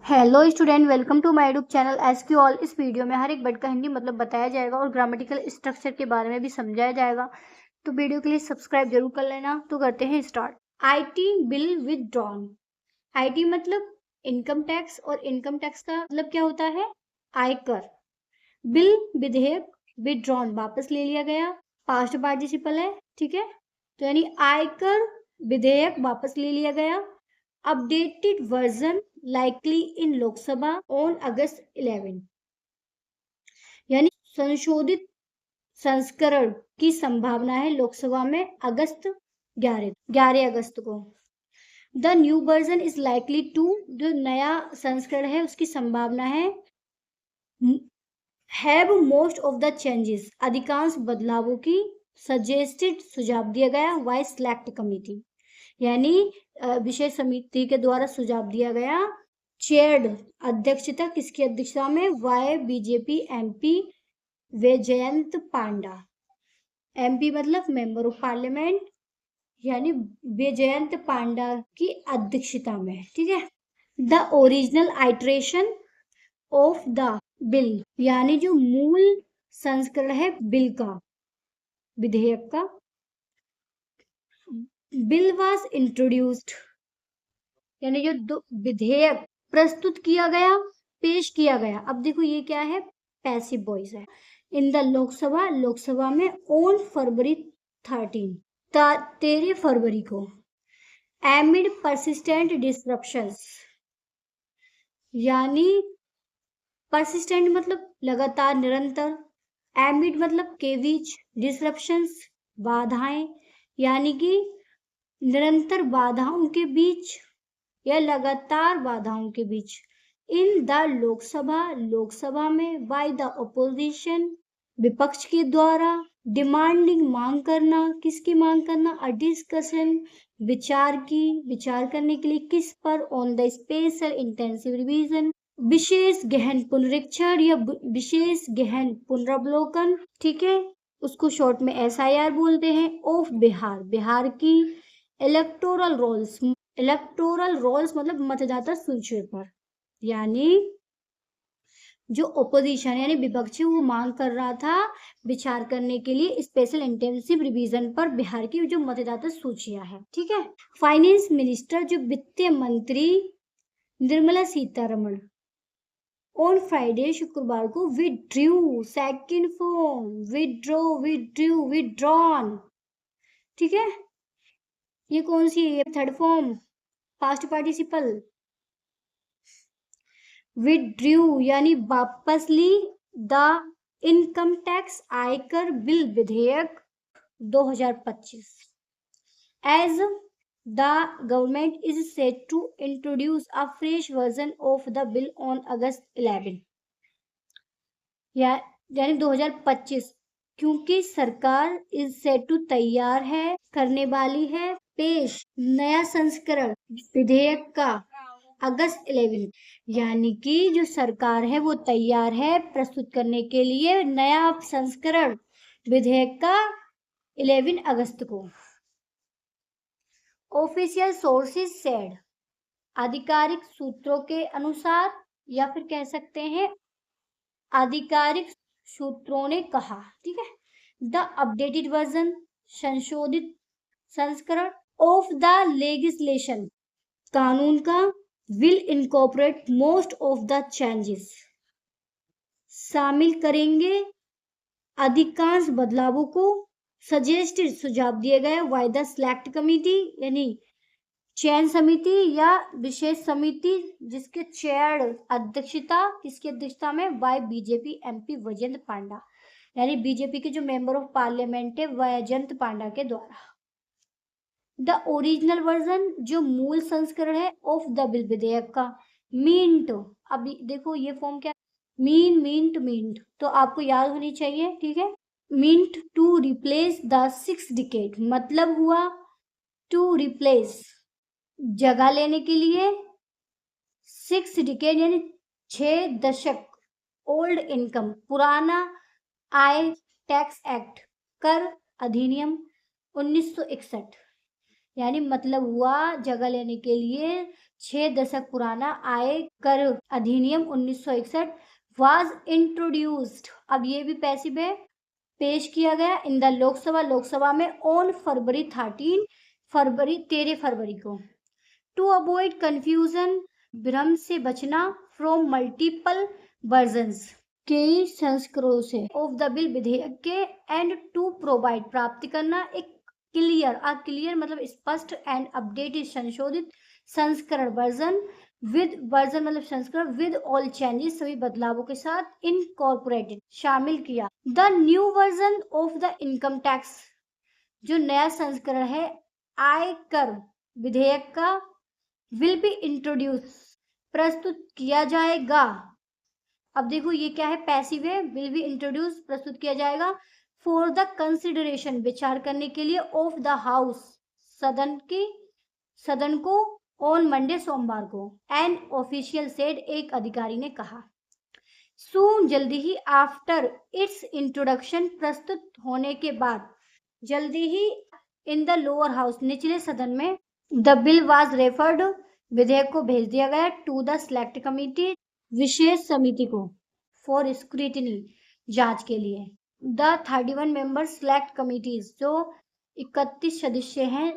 Hello student, welcome to my YouTube channel SQL. इस video में हर एक वर्ड का हिंदी मतलब बताया जाएगा और ग्रामेटिकल स्ट्रक्चर के बारे में भी समझाया जाएगा। तो वीडियो के लिए सब्सक्राइब जरूर कर लेना। तो करते हैं start. IT bill withdrawn. IT मतलब इनकम टैक्स, और इनकम टैक्स का मतलब क्या होता है? आयकर। बिल विधेयक, विदड्रॉन वापस ले लिया गया, पास्ट पार्टिसिपल है, ठीक है। तो यानी आयकर विधेयक वापस ले लिया गया। Updated version likely in Lok Sabha on August 11, यानी संशोधित संस्करण की संभावना है लोकसभा में अगस्त 11 अगस्त को। The new version is likely to, जो नया संस्करण है उसकी संभावना है have most of the changes, अधिकांश बदलावों की सजेस्टेड, सुझाव दिया गया वाई सिलेक्ट कमिटी, यानी विशेष समिति के द्वारा सुझाव दिया गया। चेयर्ड, अध्यक्षता किसकी अध्यक्षता में? By BJP MP Baijayant Panda. MP मतलब मेंबर ऑफ पार्लियामेंट, यानी वैजयंत पांडा की अध्यक्षता में, ठीक है। The original iteration of the bill, यानी जो मूल संस्करण है बिल का, विधेयक का। बिल वाज इंट्रोड्यूस्ड, यानी जो विधेयक प्रस्तुत किया गया, पेश किया गया। अब देखो ये क्या है? पैसिव वॉइस है। इन द लोकसभा, लोकसभा में ऑन फरवरी 13 फरवरी को। एमिड परसिस्टेंट डिस्ट्रप्शंस, यानी परसिस्टेंट मतलब लगातार, निरंतर। एमिड मतलब के बीच, डिस्ट्रप्शंस बाधाएं, यानी कि निरंतर बाधाओं के बीच या लगातार बाधाओं के बीच। इन द लोकसभा, लोकसभा में। बाय द ओपोजिशन, विपक्ष के द्वारा। डिमांडिंग, मांग करना, किसकी मांग करना? अ डिस्कशन, विचार की, विचार करने के लिए। किस पर? On the special intensive revision, विशेष गहन पुनरीक्षण या विशेष गहन पुनरावलोकन, ठीक है। उसको शॉर्ट में SIR बोलते हैं। ऑफ बिहार, बिहार की। इलेक्टोरल रोल्स, इलेक्टोरल रोल्स मतलब मतदाता सूची पर, यानी जो ओपोजिशन यानी विपक्ष वो मांग कर रहा था विचार करने के लिए स्पेशल इंटेंसिव रिवीजन पर बिहार की जो मतदाता सूचियां है, ठीक है। फाइनेंस मिनिस्टर, जो वित्त मंत्री निर्मला सीतारमण, ऑन फ्राइडे, शुक्रवार को withdrew, second form, withdraw, withdrew, withdrawn, ठीक है। ये कौन सी है? Third form, past participle. Withdrew यानी वापस ली। द इनकम टैक्स, आयकर बिल विधेयक 2025। As the government is set to introduce a fresh version of the bill on August 11, यानी 2025, क्योंकि सरकार इस सेट टू तैयार है, करने वाली है पेश नया संस्करण विधेयक का अगस्त 11, यानी कि जो सरकार है वो तैयार है प्रस्तुत करने के लिए नया संस्करण विधेयक का 11 अगस्त को। ऑफिशियल सोर्सेज सेड, आधिकारिक सूत्रों के अनुसार, या फिर कह सकते हैं आधिकारिक सूत्रों ने कहा, ठीक है। द अपडेटेड वर्जन, संशोधित संस्करण ऑफ द लेगिस्लेशन, कानून का। Will incorporate most of the changes, शामिल करेंगे अधिकांश बदलावों को। सजेस्टेड, सुझाव दिए गए। बाय द सिलेक्ट कमिटी, यानी चयन समिति या विशेष समिति, जिसके चेयर, अध्यक्षता, किसकी अध्यक्षता में? बाय बीजेपी एमपी वैजयंत पांडा, यानी बीजेपी के जो मेंबर ऑफ पार्लियामेंट है वैजयंत पांडा के द्वारा। द ओरिजिनल वर्जन, जो मूल संस्करण है ऑफ द बिल विधेयक का। मींट, अब देखो ये फॉर्म क्या, मींट तो आपको याद होनी चाहिए, ठीक है। Meant to replace the 6 decade, मतलब हुआ टू रिप्लेस, जगह लेने के लिए। 6 डिकेड यानी 6 दशक। ओल्ड इनकम, पुराना आय टैक्स एक्ट, कर अधिनियम 1961, यानी मतलब हुआ जगह लेने के लिए 6 दशक पुराना आयकर अधिनियम 1961 वाज इंट्रोड्यूस्ड, अब ये भी पैसिव है, पेश किया गया इन द लोकसभा में ऑन फरवरी 13 फरवरी को। टू अवॉइड कंफ्यूजन, भ्रम से बचना, फ्रॉम मल्टीपल वर्जन्स, कई संस्करणों से, ऑफ द बिल विधेयक के, एंड टू प्रोवाइड प्राप्त करना एक क्लियर मतलब स्पष्ट एंड अपडेटेड संशोधित संस्करण वर्जन मतलब संस्करण विद ऑल चेंजेस सभी बदलावों के साथ इनकॉर्पोरेटेड शामिल किया। The new version of the income tax, जो नया संस्करण है आयकर विधेयक का, विल बी इंट्रोड्यूस प्रस्तुत किया जाएगा। अब देखो ये क्या है, पैसिव है, विल बी इंट्रोड्यूस प्रस्तुत किया जाएगा, फॉर द कंसिडरेशन विचार करने के लिए, ऑफ द हाउस सदन को, ऑन मंडे सोमवार को, एन ऑफिशियल सेड एक अधिकारी ने कहा। सून जल्दी ही, आफ्टर इट्स इंट्रोडक्शन प्रस्तुत होने के बाद, जल्दी ही, इन द लोअर हाउस निचले सदन में, द बिल वाज रेफर्ड विधेयक को भेज दिया गया, टू द सेलेक्ट कमिटी विशेष समिति को, फॉर स्क्रूटिनी जांच के लिए। द 31 मेंबर सेलेक्ट कमिटीज, जो 31 सदस्य हैं